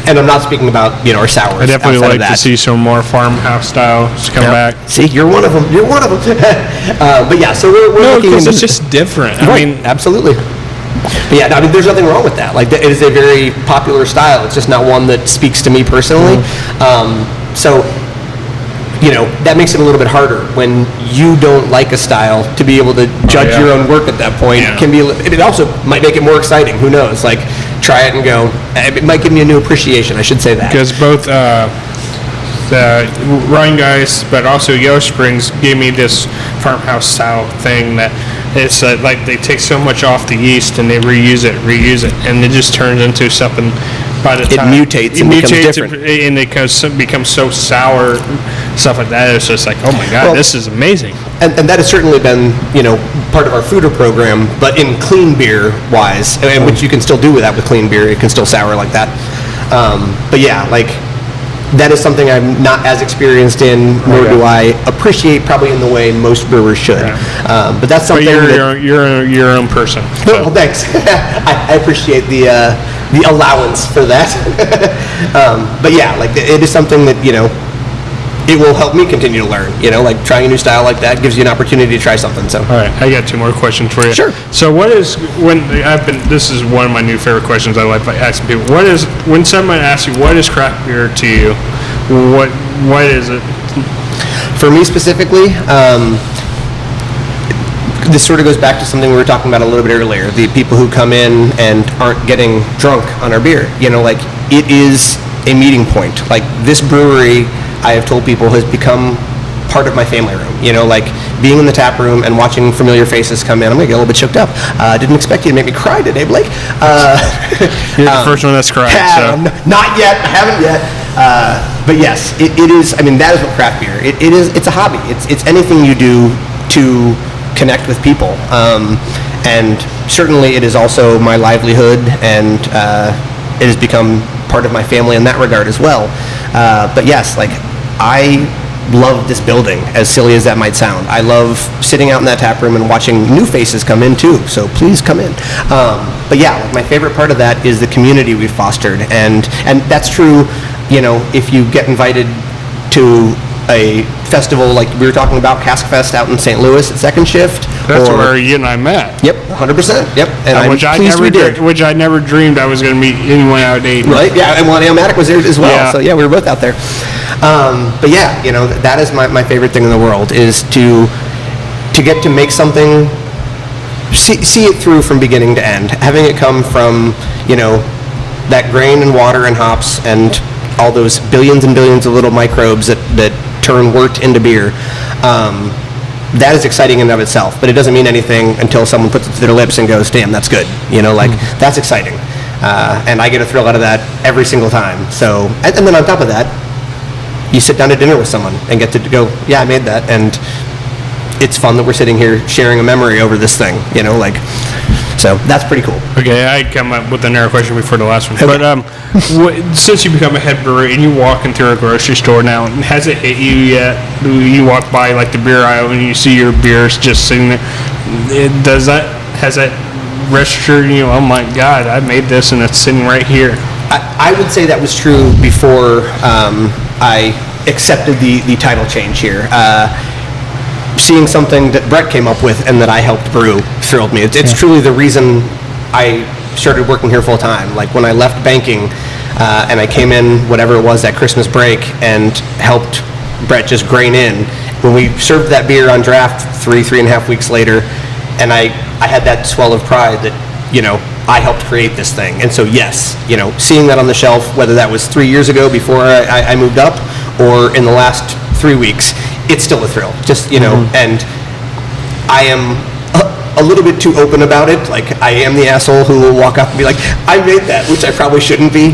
and I'm not speaking about our sours. I definitely like to see some more farmhouse styles come back. See, you're one of them. But yeah, so we're looking into, it's just different. Right, absolutely. But yeah, there's nothing wrong with that. It is a very popular style. It's just not one that speaks to me personally. So, that makes it a little bit harder when you don't like a style to be able to judge your own work at that point. Yeah. It also might make it more exciting. Who knows? Try it and go. It might give me a new appreciation. I should say that. Because both Rhinegeist, but also Yellow Springs gave me this farmhouse style thing that it's like they take so much off the yeast and they reuse it, and it just turns into something. By the time it mutates and becomes different, and it becomes so sour, stuff like that. It's just like, oh my God, this is amazing. And that has certainly been, part of our foeder program, but in clean beer wise, and which you can still do with that with clean beer. It can still sour like that. But yeah, like that is something I'm not as experienced in, nor do I appreciate probably in the way most brewers should. But that's something. But you're your own person. So. Well, thanks. I appreciate the allowance for that. But yeah, like it is something that it will help me continue to learn. Like trying a new style like that gives you an opportunity to try something. So. All right, I got 2 more questions for you. Sure. So this is one of my new favorite questions I like asking people. When someone asks you what is craft beer to you, what is it? For me specifically, this sort of goes back to something we were talking about a little bit earlier. The people who come in and aren't getting drunk on our beer. Like it is a meeting point. Like this brewery, I have told people, has become part of my family room. Like being in the tap room and watching familiar faces come in. I'm gonna get a little bit choked up. Didn't expect you to make me cry today, Blake. You're the first one that's cried. So. Not yet. I haven't yet. But yes, it is. I mean, that is what craft beer. It is. It's a hobby. It's anything you do to connect with people, and certainly it is also my livelihood, and it has become part of my family in that regard as well. But yes, like I love this building, as silly as that might sound. I love sitting out in that tap room and watching new faces come in too, so please come in. But yeah, like my favorite part of that is the community we've fostered, and that's true, if you get invited to a festival like we were talking about, Cask Fest out in St. Louis at Second Shift. That's where you and I met. Yep, 100%. Yep, and I'm pleased we did. Which I never dreamed I was going to meet anyone out of Dayton. Right, yeah, and Almatic was there as well, yeah. So yeah, we were both out there. But yeah, that is my favorite thing in the world, is to get to make something, see it through from beginning to end, having it come from, that grain and water and hops and all those billions and billions of little microbes that turn wort into beer. That is exciting in and of itself, but it doesn't mean anything until someone puts it to their lips and goes, damn, that's good. That's exciting. And I get a thrill out of that every single time. So, and then on top of that, you sit down to dinner with someone and get to go, yeah, I made that, and it's fun that we're sitting here sharing a memory over this thing, so that's pretty cool. Okay, I come up with a narrow question before the last one. Okay. But since you become a head brewer and you're walking through a grocery store now, has it hit you yet? Do you walk by like the beer aisle and you see your beers just sitting there? Has that registered you? Oh my God, I made this and it's sitting right here. I would say that was true before I accepted the title change here. Seeing something that Brett came up with and that I helped brew thrilled me. It's truly the reason I started working here full time. Like when I left banking and I came in, whatever it was, that Christmas break, and helped Brett just grain in. When we served that beer on draft 3.5 weeks later, and I had that swell of pride that, I helped create this thing. And so yes, seeing that on the shelf, whether that was 3 years ago before I moved up or in the last 3 weeks, it's still a thrill. Just, and I am a little bit too open about it. Like, I am the asshole who will walk up and be like, I made that, which I probably shouldn't be.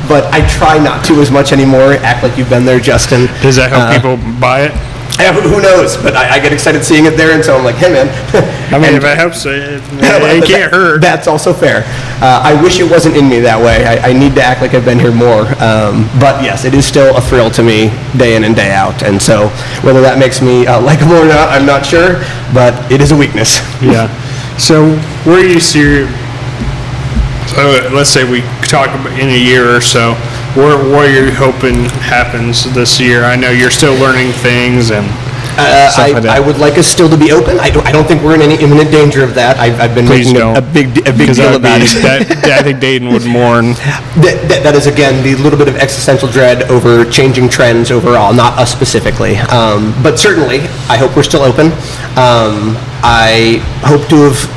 But I try not to as much anymore. Act like you've been there, Justin. Does that help people buy it? Who knows? But I get excited seeing it there, and so I'm like, hey, man. I mean, if it helps, it can't hurt. That's also fair. I wish it wasn't in me that way. I need to act like I've been here more. But yes, it is still a thrill to me day in and day out. And so whether that makes me like them or not, I'm not sure. But it is a weakness. Yeah. So where do you see let's say we talk about in a year or so, what are you hoping happens this year? I know you're still learning things and stuff like that. I would like us still to be open. I don't think we're in any imminent danger of that. I've been making a big deal about it. I think Dayton would mourn. That is, again, the little bit of existential dread over changing trends overall, not us specifically. But certainly, I hope we're still open. I hope to have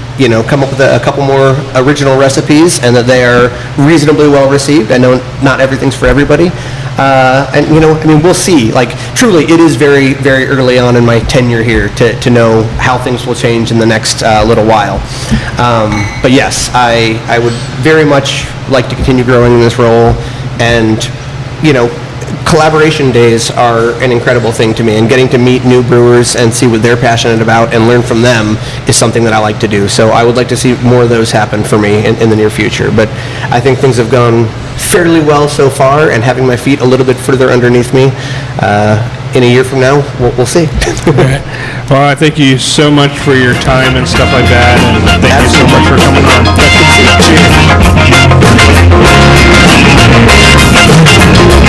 come up with a couple more original recipes, and that they are reasonably well received. I know not everything's for everybody. And we'll see. Like, truly, it is very, very early on in my tenure here to know how things will change in the next little while. But yes, I would very much like to continue growing in this role, and collaboration days are an incredible thing to me, and getting to meet new brewers and see what they're passionate about and learn from them is something that I like to do. So I would like to see more of those happen for me in the near future. But I think things have gone fairly well so far, and having my feet a little bit further underneath me, in a year from now, we'll see. Well, I thank you so much for your time and stuff like that, and thank you so much for coming on.